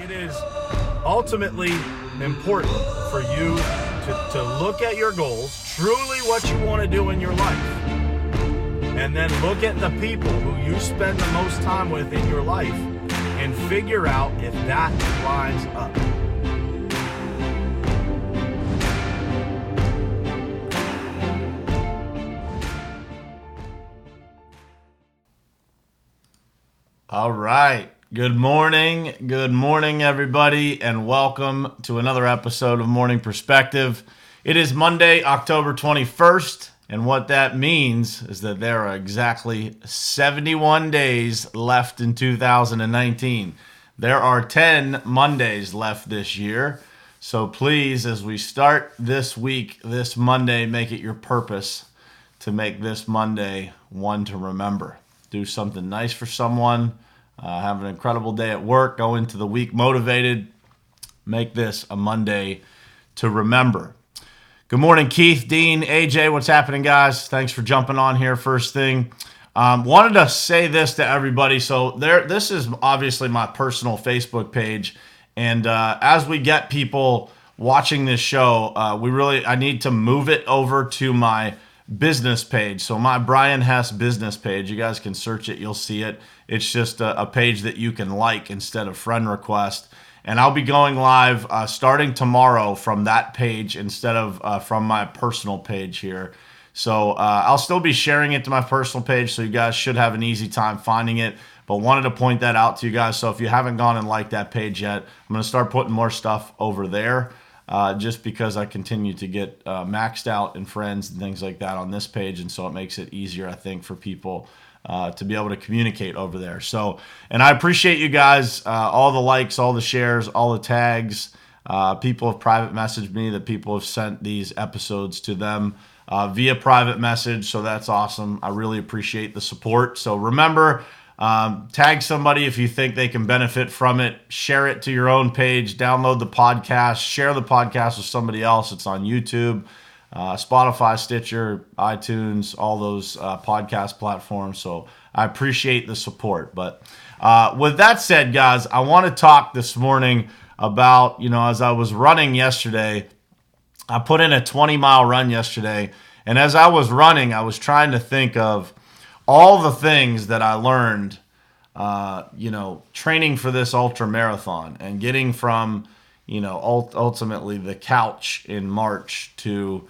It is ultimately important for you to look at your goals, truly what you want to do in your life, and then look at the people who you spend the most time with in your life and figure out if that lines up. All right. Good morning, everybody, and welcome to another episode of Morning Perspective. It is Monday, October 21st, and what that means is that there are exactly 71 days left in 2019. There are 10 Mondays left this year, so please, as we start this week, this Monday, make it your purpose to make this Monday one to remember. Do something nice for someone. Have an incredible day at work. Go into the week motivated. Make this a Monday to remember. Good morning, Keith, Dean, AJ. What's happening, guys? Thanks for jumping on here first thing. Wanted to say this to everybody. So this is obviously my personal Facebook page. And as we get people watching this show, I need to move it over to my business page. So my Brian Hess business page, you guys can search it, you'll see it. It's just a page that you can like instead of friend request. And I'll be going live starting tomorrow from that page instead of from my personal page here. So I'll still be sharing it to my personal page, so you guys should have an easy time finding it. But wanted to point that out to you guys. So if you haven't gone and liked that page yet, I'm going to start putting more stuff over there. Just because I continue to get maxed out in friends and things like that on this page. And so it makes it easier, I think, for people to be able to communicate over there. So, and I appreciate you guys, all the likes, all the shares, all the tags. People have private messaged me that people have sent these episodes to them via private message. So that's awesome. I really appreciate the support. So remember, tag somebody if you think they can benefit from it. Share it to your own page. Download the podcast. Share the podcast with somebody else. It's on YouTube, Spotify, Stitcher, iTunes, all those podcast platforms. So I appreciate the support. But with that said, guys, I want to talk this morning about, as I was running yesterday, I put in a 20-mile run yesterday. And as I was running, I was trying to think of all the things that I learned, training for this ultra marathon and getting from, ultimately the couch in March to,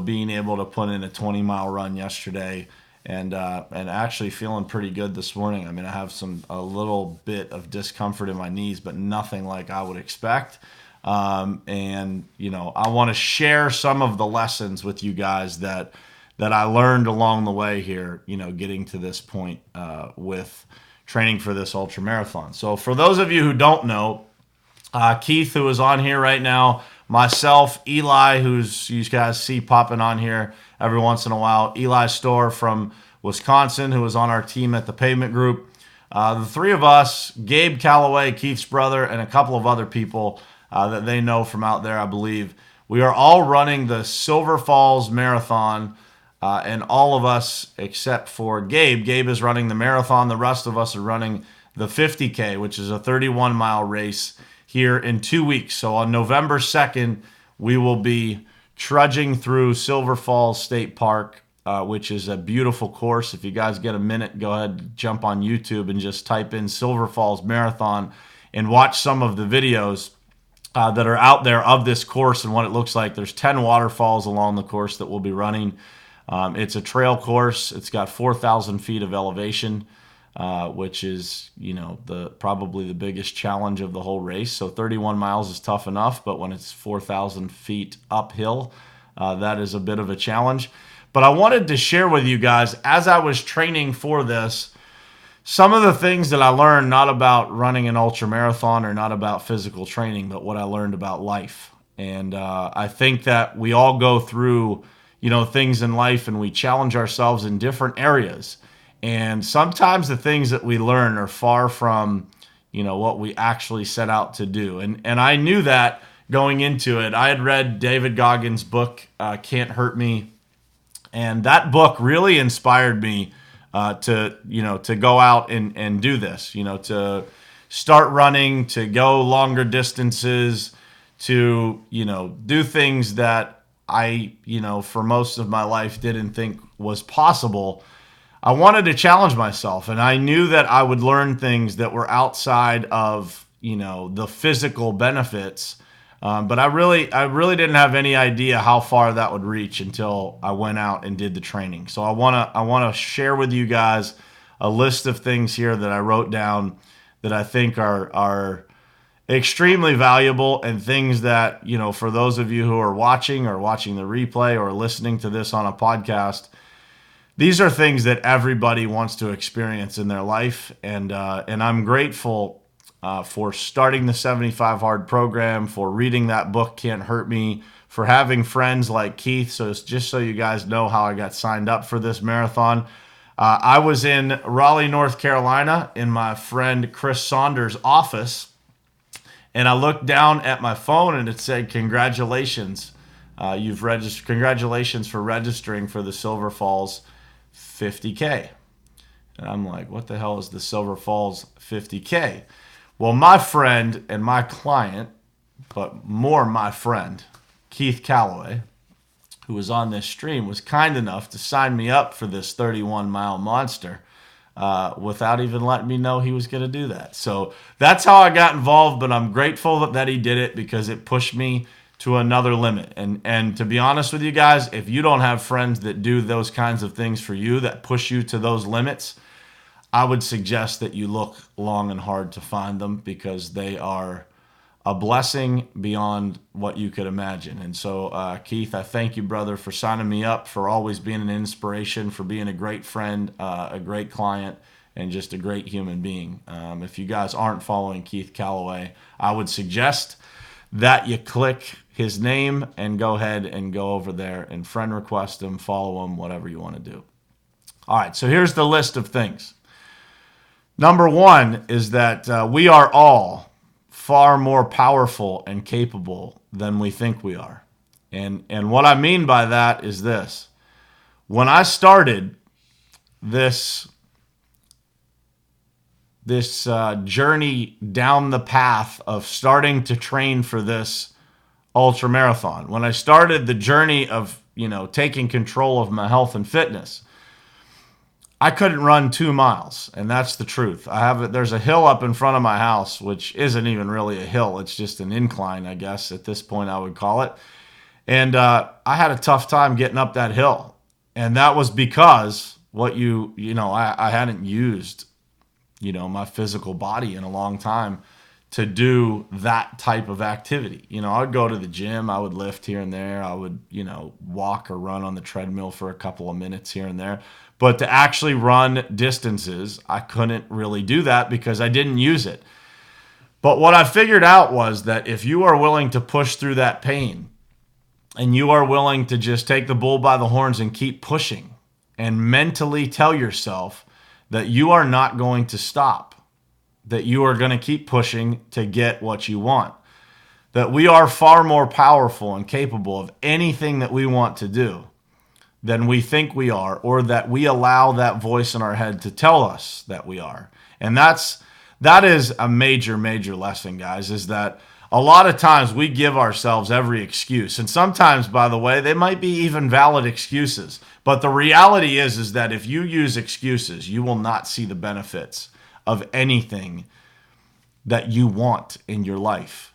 being able to put in a 20-mile run yesterday and actually feeling pretty good this morning. I mean, I have a little bit of discomfort in my knees, but nothing like I would expect. I want to share some of the lessons with you guys that I learned along the way here, getting to this point with training for this ultra marathon. So for those of you who don't know, Keith, who is on here right now, myself, Eli, who's you guys see popping on here every once in a while, Eli Storr from Wisconsin, who was on our team at the Pavement Group. The three of us, Gabe Calloway, Keith's brother, and a couple of other people that they know from out there, I believe. We are all running the Silver Falls Marathon. And all of us, except for Gabe. Gabe is running the marathon. The rest of us are running the 50K, which is a 31-mile race here in 2 weeks. So on November 2nd, we will be trudging through Silver Falls State Park, which is a beautiful course. If you guys get a minute, go ahead, jump on YouTube and just type in Silver Falls Marathon and watch some of the videos that are out there of this course and what it looks like. There's 10 waterfalls along the course that we'll be running. It's a trail course. It's got 4,000 feet of elevation, which is, probably the biggest challenge of the whole race. So 31 miles is tough enough, but when it's 4,000 feet uphill, that is a bit of a challenge. But I wanted to share with you guys, as I was training for this, some of the things that I learned, not about running an ultra marathon or not about physical training, but what I learned about life. And I think that we all go through things in life and we challenge ourselves in different areas. And sometimes the things that we learn are far from, what we actually set out to do. And I knew that going into it. I had read David Goggins' book, Can't Hurt Me. And that book really inspired me to go out and do this, to start running, to go longer distances, to, do things that I, for most of my life didn't think was possible. I wanted to challenge myself, and I knew that I would learn things that were outside of, the physical benefits. But I really didn't have any idea how far that would reach until I went out and did the training. So I wanna share with you guys a list of things here that I wrote down that I think are extremely valuable, and things that, for those of you who are watching the replay or listening to this on a podcast, these are things that everybody wants to experience in their life. And I'm grateful for starting the 75 Hard program, for reading that book, Can't Hurt Me, for having friends like Keith. So it's just so you guys know how I got signed up for this marathon. I was in Raleigh, North Carolina, in my friend Chris Saunders' office, and I looked down at my phone and it said, congratulations, congratulations for registering for the Silver Falls 50K. And I'm like, what the hell is the Silver Falls 50K? Well, my friend and my client, but more my friend, Keith Calloway, who was on this stream, was kind enough to sign me up for this 31-mile monster without even letting me know he was going to do that. So that's how I got involved, but I'm grateful that he did it, because it pushed me to another limit. And to be honest with you guys, if you don't have friends that do those kinds of things for you, that push you to those limits, I would suggest that you look long and hard to find them, because they are a blessing beyond what you could imagine. And so, Keith, I thank you, brother, for signing me up, for always being an inspiration, for being a great friend, a great client, and just a great human being. If you guys aren't following Keith Calloway, I would suggest that you click his name and go ahead and go over there and friend request him, follow him, whatever you want to do. All right, so here's the list of things. Number one is that we are all far more powerful and capable than we think we are. And what I mean by that is this. When I started this journey down the path of starting to train for this ultra marathon, when I started the journey of, taking control of my health and fitness, I couldn't run 2 miles, and that's the truth. There's a hill up in front of my house, which isn't even really a hill. It's just an incline, I guess, at this point I would call it. And I had a tough time getting up that hill. And that was because I hadn't used, my physical body in a long time to do that type of activity. I would go to the gym, I would lift here and there, I would, walk or run on the treadmill for a couple of minutes here and there. But to actually run distances, I couldn't really do that because I didn't use it. But what I figured out was that if you are willing to push through that pain, and you are willing to just take the bull by the horns and keep pushing, and mentally tell yourself that you are not going to stop, that you are going to keep pushing to get what you want, that we are far more powerful and capable of anything that we want to do than we think we are, or that we allow that voice in our head to tell us that we are. And that is a major, major lesson, guys, is that a lot of times we give ourselves every excuse. And sometimes, by the way, they might be even valid excuses. But the reality is that if you use excuses, you will not see the benefits of anything that you want in your life.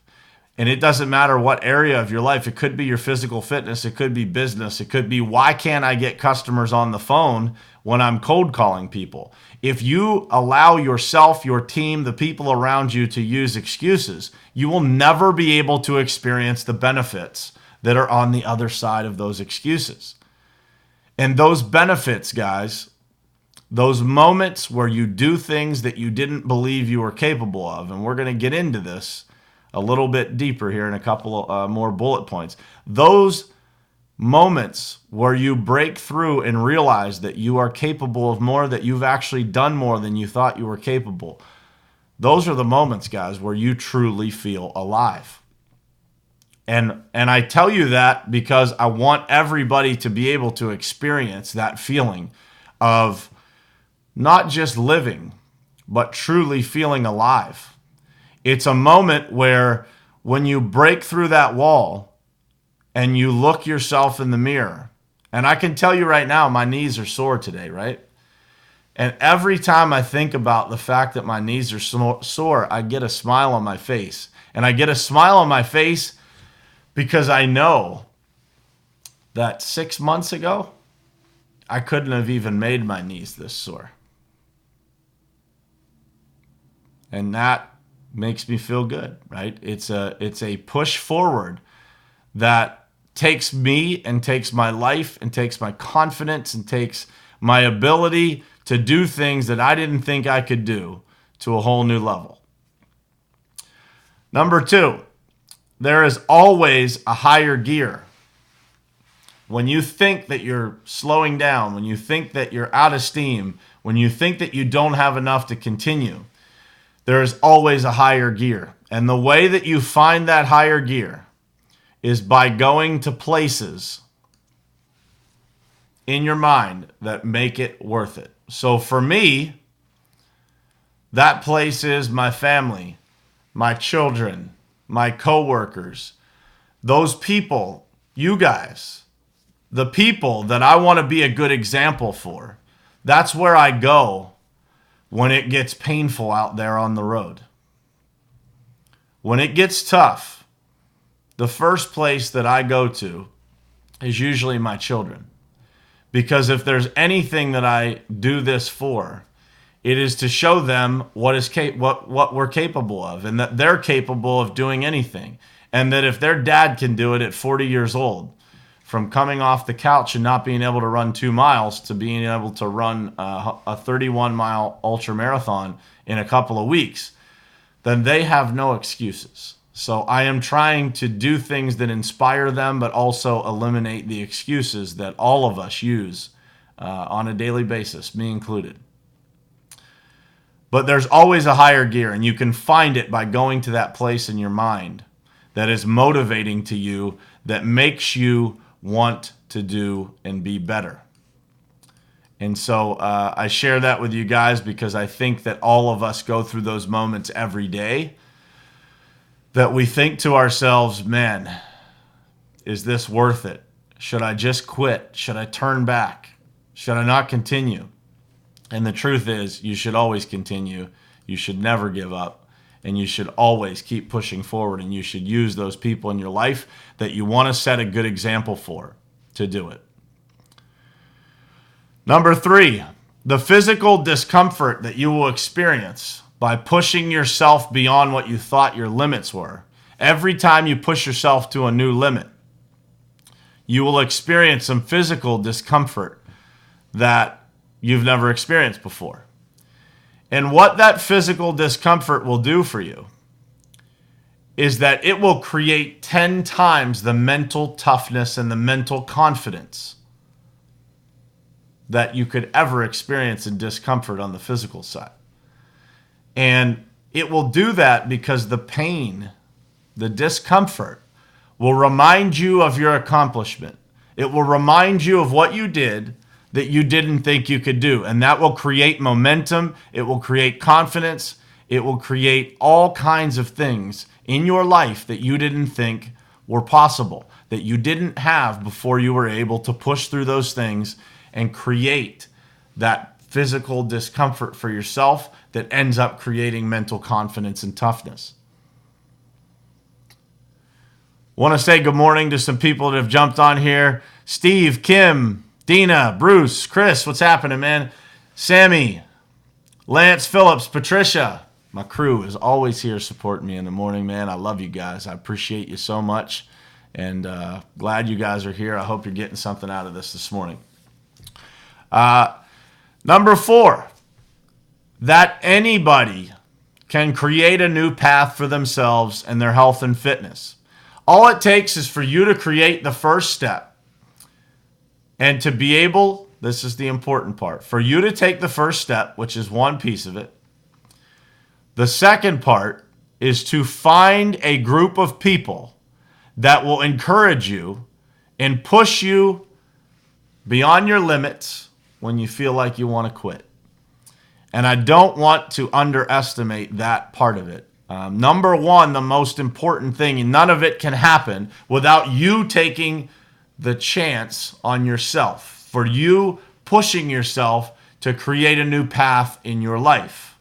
And it doesn't matter what area of your life. It could be your physical fitness. It could be business. It could be, why can't I get customers on the phone when I'm cold calling people? If you allow yourself, your team, the people around you to use excuses, you will never be able to experience the benefits that are on the other side of those excuses. And those benefits, guys, those moments where you do things that you didn't believe you were capable of, and we're going to get into this a little bit deeper here in a couple of more bullet points. Those moments where you break through and realize that you are capable of more, that you've actually done more than you thought you were capable. Those are the moments, guys, where you truly feel alive. And I tell you that because I want everybody to be able to experience that feeling of not just living, but truly feeling alive. It's a moment where when you break through that wall and you look yourself in the mirror, and I can tell you right now, my knees are sore today, right? And every time I think about the fact that my knees are sore, I get a smile on my face. And I get a smile on my face because I know that 6 months ago, I couldn't have even made my knees this sore. And that makes me feel good, right? It's a push forward that takes me and takes my life and takes my confidence and takes my ability to do things that I didn't think I could do to a whole new level. Number 2, there is always a higher gear. When you think that you're slowing down, when you think that you're out of steam, when you think that you don't have enough to continue, there is always a higher gear. And the way that you find that higher gear is by going to places in your mind that make it worth it. So for me, that place is my family, my children, my coworkers, those people, you guys, the people that I want to be a good example for. That's where I go when it gets painful out there on the road. When it gets tough, the first place that I go to is usually my children. Because if there's anything that I do this for, it is to show them what we're capable of, and that they're capable of doing anything. And that if their dad can do it at 40 years old, from coming off the couch and not being able to run 2 miles to being able to run a 31-mile ultra marathon in a couple of weeks, then they have no excuses. So I am trying to do things that inspire them, but also eliminate the excuses that all of us use on a daily basis, me included. But there's always a higher gear, and you can find it by going to that place in your mind that is motivating to you, that makes you want to do and be better. And so I share that with you guys because I think that all of us go through those moments every day that we think to ourselves, man, is this worth it? Should I just quit? Should I turn back? Should I not continue? And the truth is, you should always continue. You should never give up. And you should always keep pushing forward. And you should use those people in your life that you want to set a good example for to do it. Number 3, the physical discomfort that you will experience by pushing yourself beyond what you thought your limits were. Every time you push yourself to a new limit, you will experience some physical discomfort that you've never experienced before. And what that physical discomfort will do for you is that it will create 10 times the mental toughness and the mental confidence that you could ever experience in discomfort on the physical side. And it will do that because the pain, the discomfort, will remind you of your accomplishment. It will remind you of what you did that you didn't think you could do. And that will create momentum. It will create confidence. It will create all kinds of things in your life that you didn't think were possible, that you didn't have before you were able to push through those things and create that physical discomfort for yourself that ends up creating mental confidence and toughness. Want to say good morning to some people that have jumped on here. Steve, Kim, Dina, Bruce, Chris, what's happening, man? Sammy, Lance, Phillips, Patricia. My crew is always here supporting me in the morning, man. I love you guys. I appreciate you so much. And glad you guys are here. I hope you're getting something out of this morning. Number 4, that anybody can create a new path for themselves and their health and fitness. All it takes is for you to create the first step and to be able, this is the important part, for you to take the first step, which is one piece of it. The second part is to find a group of people that will encourage you and push you beyond your limits when you feel like you want to quit. And I don't want to underestimate that part of it. Number one, the most important thing, and none of it can happen without you taking the chance on yourself, for you pushing yourself to create a new path in your life.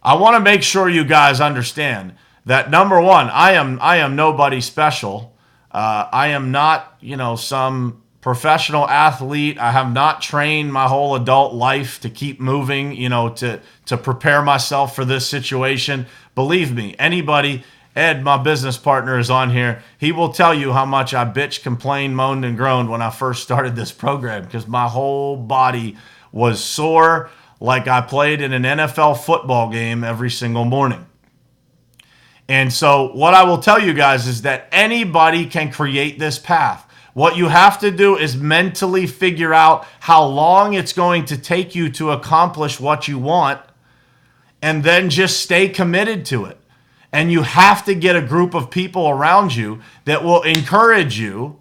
I want to make sure you guys understand that, number one, I am nobody special. I am not, some professional athlete. I have not trained my whole adult life to keep moving, to prepare myself for this situation. Believe me, anybody, Ed, my business partner, is on here. He will tell you how much I bitched, complained, moaned, and groaned when I first started this program, because my whole body was sore like I played in an NFL football game every single morning. And so what I will tell you guys is that anybody can create this path. What you have to do is mentally figure out how long it's going to take you to accomplish what you want, and then just stay committed to it. And you have to get a group of people around you that will encourage you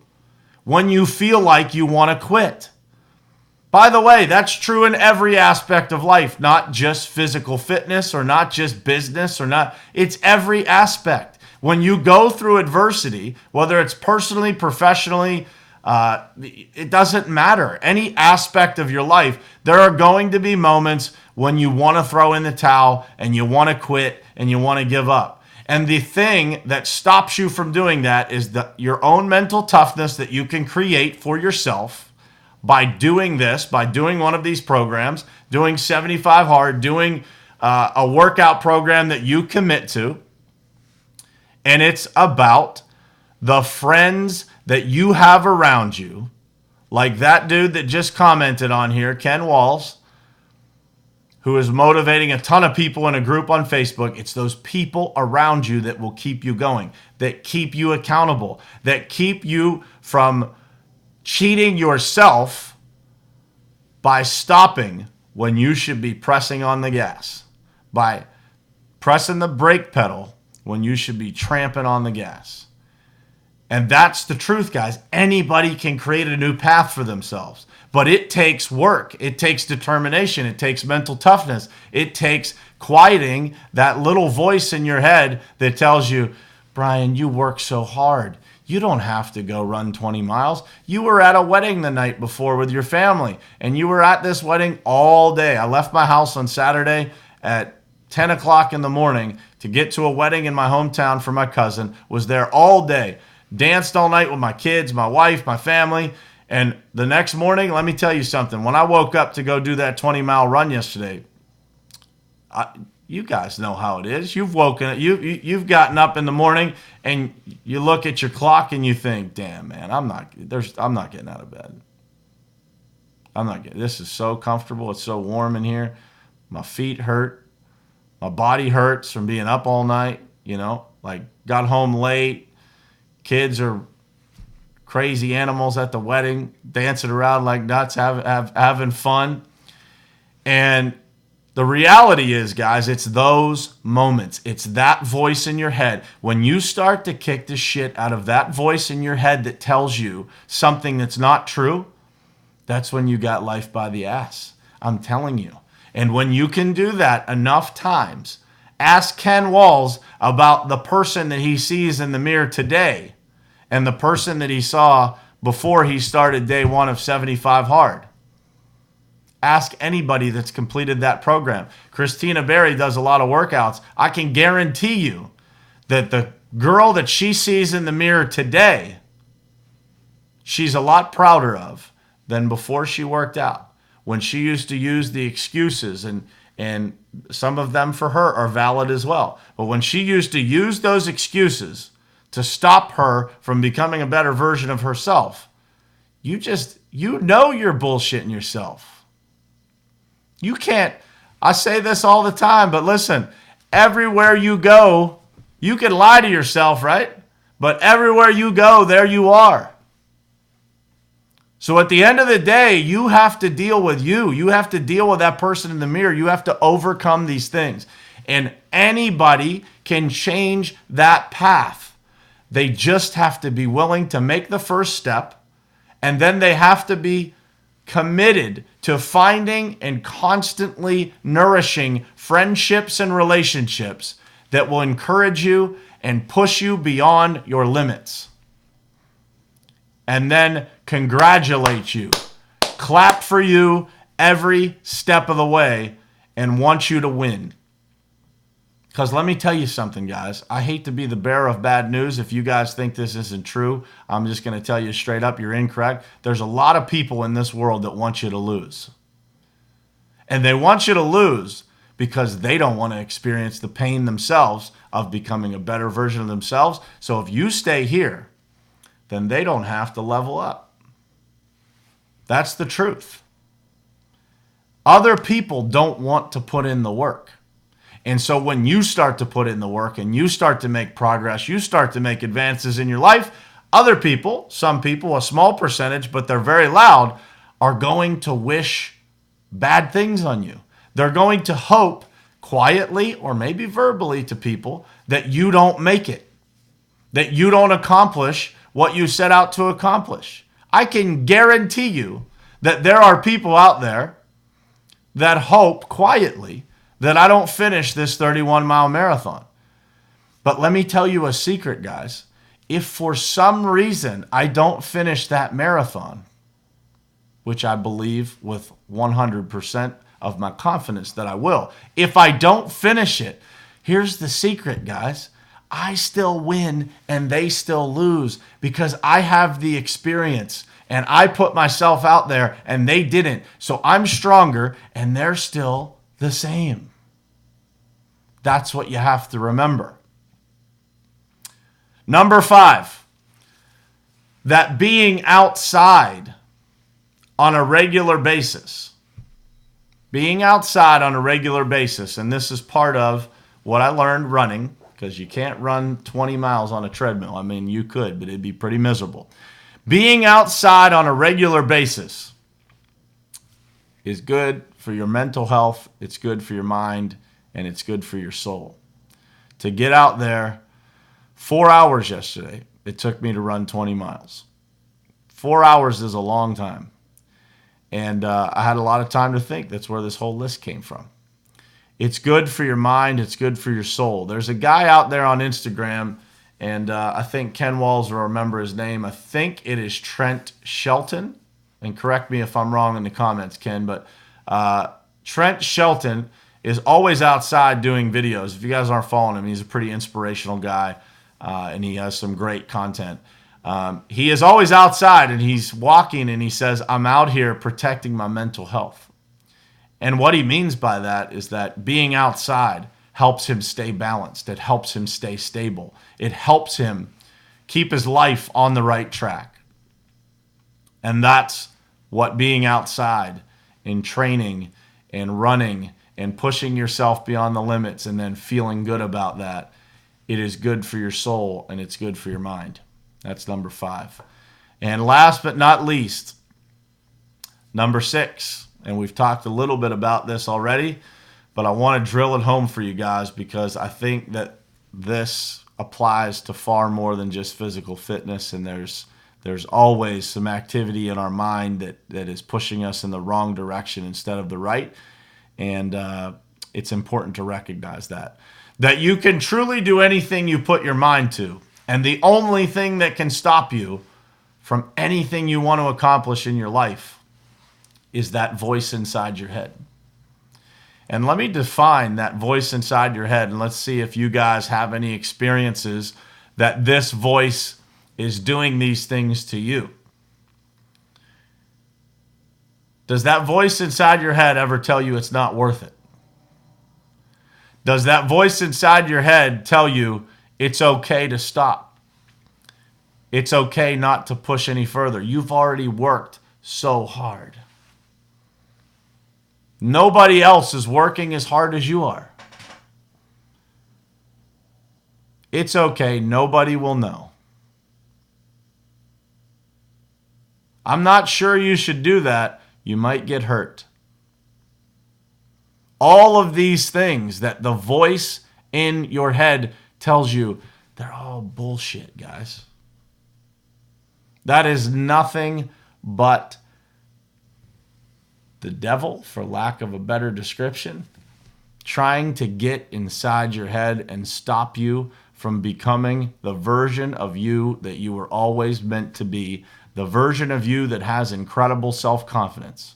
when you feel like you want to quit. By the way, that's true in every aspect of life, not just physical fitness or not just business it's every aspect. When you go through adversity, whether it's personally, professionally, it doesn't matter. Any aspect of your life, there are going to be moments when you want to throw in the towel and you want to quit and you want to give up. And the thing that stops you from doing that is your own mental toughness that you can create for yourself by doing this, by doing one of these programs, doing 75 Hard, doing a workout program that you commit to. And it's about the friends that you have around you, like that dude that just commented on here, Ken Walls, who is motivating a ton of people in a group on Facebook. It's those people around you that will keep you going, that keep you accountable, that keep you from cheating yourself by stopping when you should be pressing on the gas, by pressing the brake pedal when you should be tramping on the gas. And that's the truth, guys. Anybody can create a new path for themselves, but it takes work. It takes determination. It takes mental toughness. It takes quieting that little voice in your head that tells you, Brian, you work so hard. You don't have to go run 20 miles. You were at a wedding the night before with your family, and you were at this wedding all day. I left my house on Saturday at 10 o'clock in the morning to get to a wedding in my hometown for my cousin, was there all day, danced all night with my kids, my wife, my family, and the next morning, let me tell you something. When I woke up to go do that 20-mile run yesterday, you guys know how it is. You've you've gotten up in the morning and you look at your clock and you think, "Damn, man, I'm not getting out of bed. This is so comfortable. It's so warm in here. My feet hurt. My body hurts from being up all night, got home late. Kids are crazy animals at the wedding, dancing around like nuts, having fun." And the reality is, guys, it's those moments. It's that voice in your head. When you start to kick the shit out of that voice in your head that tells you something that's not true, that's when you got life by the ass. I'm telling you. And when you can do that enough times, ask Ken Walls about the person that he sees in the mirror today and the person that he saw before he started day one of 75 Hard. Ask anybody that's completed that program. Christina Berry does a lot of workouts. I can guarantee you that the girl that she sees in the mirror today, she's a lot prouder of than before she worked out. When she used to use the excuses, and some of them for her are valid as well. But when she used to use those excuses to stop her from becoming a better version of herself, you're bullshitting yourself. You can't, I say this all the time, but listen, everywhere you go, you can lie to yourself, right? But everywhere you go, there you are. So at the end of the day, you have to deal with you. You have to deal with that person in the mirror. You have to overcome these things. And anybody can change that path. They just have to be willing to make the first step, and then they have to be committed to finding and constantly nourishing friendships and relationships that will encourage you and push you beyond your limits. And then congratulate you, clap for you every step of the way, and want you to win. Because let me tell you something, guys. I hate to be the bearer of bad news. If you guys think this isn't true, I'm just going to tell you straight up, you're incorrect. There's a lot of people in this world that want you to lose. And they want you to lose because they don't want to experience the pain themselves of becoming a better version of themselves. So if you stay here, then they don't have to level up. That's the truth. Other people don't want to put in the work. And so when you start to put in the work and you start to make progress, you start to make advances in your life, other people, some people, a small percentage, but they're very loud, are going to wish bad things on you. They're going to hope quietly or maybe verbally to people that you don't make it, that you don't accomplish what you set out to accomplish. I can guarantee you that there are people out there that hope quietly that I don't finish this 31-mile marathon. But let me tell you a secret, guys. If for some reason I don't finish that marathon, which I believe with 100% of my confidence that I will, if I don't finish it, here's the secret, guys. I still win and they still lose because I have the experience and I put myself out there and they didn't. So I'm stronger and they're still the same. That's what you have to remember. Number 5, that being outside on a regular basis, and this is part of what I learned running, because you can't run 20 miles on a treadmill. I mean, you could, but it'd be pretty miserable. Being outside on a regular basis is good for your mental health, it's good for your mind, and it's good for your soul. To get out there, 4 hours yesterday, it took me to run 20 miles. 4 hours is a long time. And I had a lot of time to think. That's where this whole list came from. It's good for your mind. It's good for your soul. There's a guy out there on Instagram, and I think Ken Walls will remember his name. I think it is Trent Shelton. And correct me if I'm wrong in the comments, Ken, but Trent Shelton is always outside doing videos. If you guys aren't following him, he's a pretty inspirational guy, and he has some great content. He is always outside, and he's walking, and he says, I'm out here protecting my mental health. And what he means by that is that being outside helps him stay balanced. It helps him stay stable. It helps him keep his life on the right track. And that's what being outside and training and running and pushing yourself beyond the limits and then feeling good about that, it is good for your soul and it's good for your mind. That's number 5. And last but not least, number 6. And we've talked a little bit about this already, but I want to drill it home for you guys because I think that this applies to far more than just physical fitness, and there's always some activity in our mind that is pushing us in the wrong direction instead of the right, and it's important to recognize that you can truly do anything you put your mind to, and the only thing that can stop you from anything you want to accomplish in your life is that voice inside your head. And let me define that voice inside your head, and let's see if you guys have any experiences that this voice is doing these things to you. Does that voice inside your head ever tell you it's not worth it? Does that voice inside your head tell you it's okay to stop? It's okay not to push any further. You've already worked so hard. Nobody else is working as hard as you are. It's okay. Nobody will know. I'm not sure you should do that. You might get hurt. All of these things that the voice in your head tells you, they're all bullshit, guys. That is nothing but the devil, for lack of a better description, trying to get inside your head and stop you from becoming the version of you that you were always meant to be, the version of you that has incredible self-confidence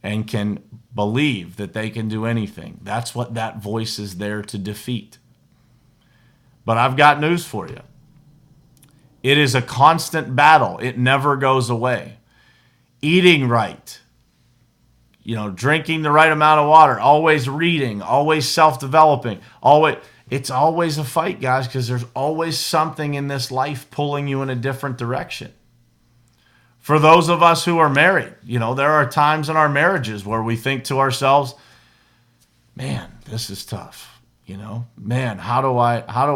and can believe that they can do anything. That's what that voice is there to defeat. But I've got news for you. It is a constant battle. It never goes away. Eating right, drinking the right amount of water, always reading, always self-developing, it's always a fight, guys, because there's always something in this life pulling you in a different direction. For those of us who are married, there are times in our marriages where we think to ourselves, man, this is tough. Man, how do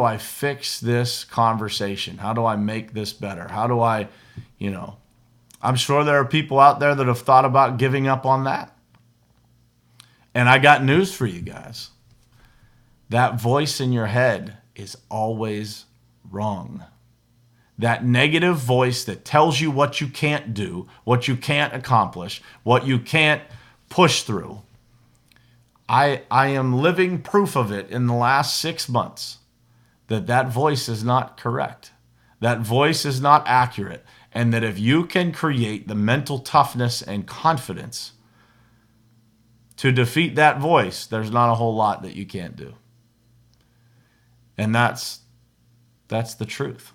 I fix this conversation? How do I make this better? How do I, I'm sure there are people out there that have thought about giving up on that. And I got news for you guys. That voice in your head is always wrong. That negative voice that tells you what you can't do, what you can't accomplish, what you can't push through. I am living proof of it in the last 6 months that voice is not correct. That voice is not accurate. And that if you can create the mental toughness and confidence to defeat that voice, there's not a whole lot that you can't do. And that's the truth.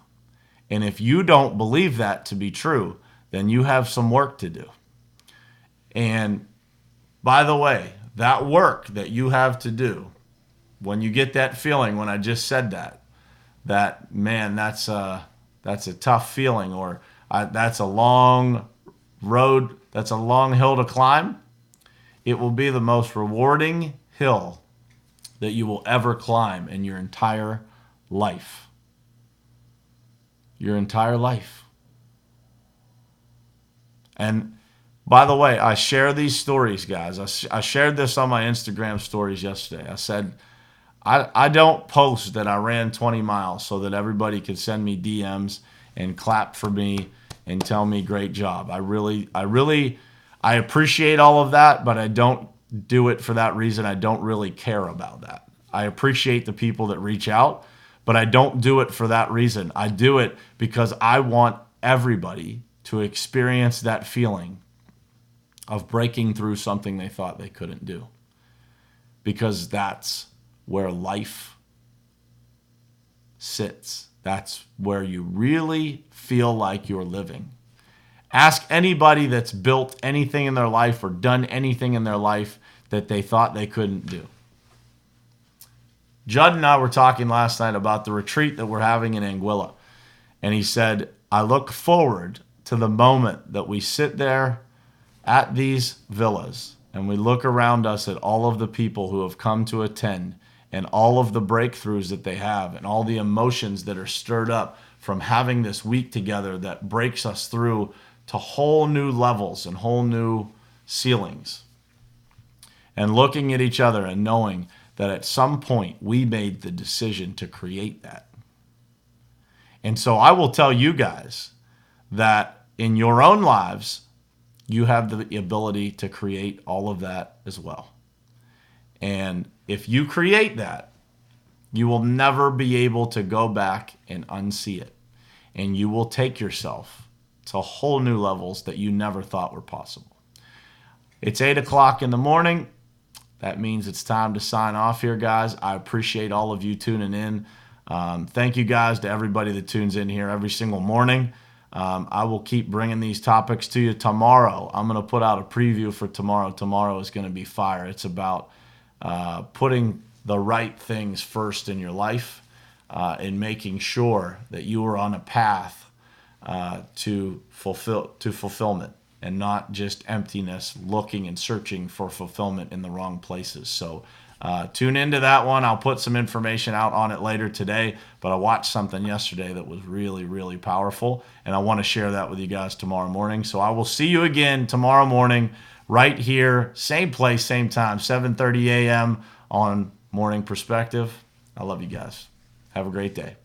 And if you don't believe that to be true, then you have some work to do. And by the way, that work that you have to do, when you get that feeling, when I just said that man, that's a tough feeling, or that's a long road, that's a long hill to climb, it will be the most rewarding hill that you will ever climb in your entire life. Your entire life. And by the way, I share these stories, guys. I shared this on my Instagram stories yesterday. I said, I don't post that I ran 20 miles so that everybody could send me DMs and clap for me and tell me great job. I appreciate all of that, but I don't do it for that reason. I don't really care about that. I appreciate the people that reach out, but I don't do it for that reason. I do it because I want everybody to experience that feeling of breaking through something they thought they couldn't do. Because that's where life sits. That's where you really feel like you're living. Ask anybody that's built anything in their life or done anything in their life that they thought they couldn't do. Judd and I were talking last night about the retreat that we're having in Anguilla. And he said, I look forward to the moment that we sit there at these villas and we look around us at all of the people who have come to attend and all of the breakthroughs that they have and all the emotions that are stirred up from having this week together that breaks us through to whole new levels and whole new ceilings. And looking at each other and knowing that at some point we made the decision to create that. And so I will tell you guys that in your own lives, you have the ability to create all of that as well. And if you create that, you will never be able to go back and unsee it. And you will take yourself to whole new levels that you never thought were possible. It's 8 o'clock in the morning. That means it's time to sign off here, guys. I appreciate all of you tuning in. Thank you guys to everybody that tunes in here every single morning. I will keep bringing these topics to you tomorrow. I'm going to put out a preview for tomorrow. Tomorrow is going to be fire. It's about putting the right things first in your life and making sure that you are on a path to fulfillment and not just emptiness, looking and searching for fulfillment in the wrong places. So tune into that one. I'll put some information out on it later today, but I watched something yesterday that was really, really powerful, and I want to share that with you guys tomorrow morning. So I will see you again tomorrow morning right here, same place, same time, 7:30 a.m. on Morning Perspective. I love you guys. Have a great day.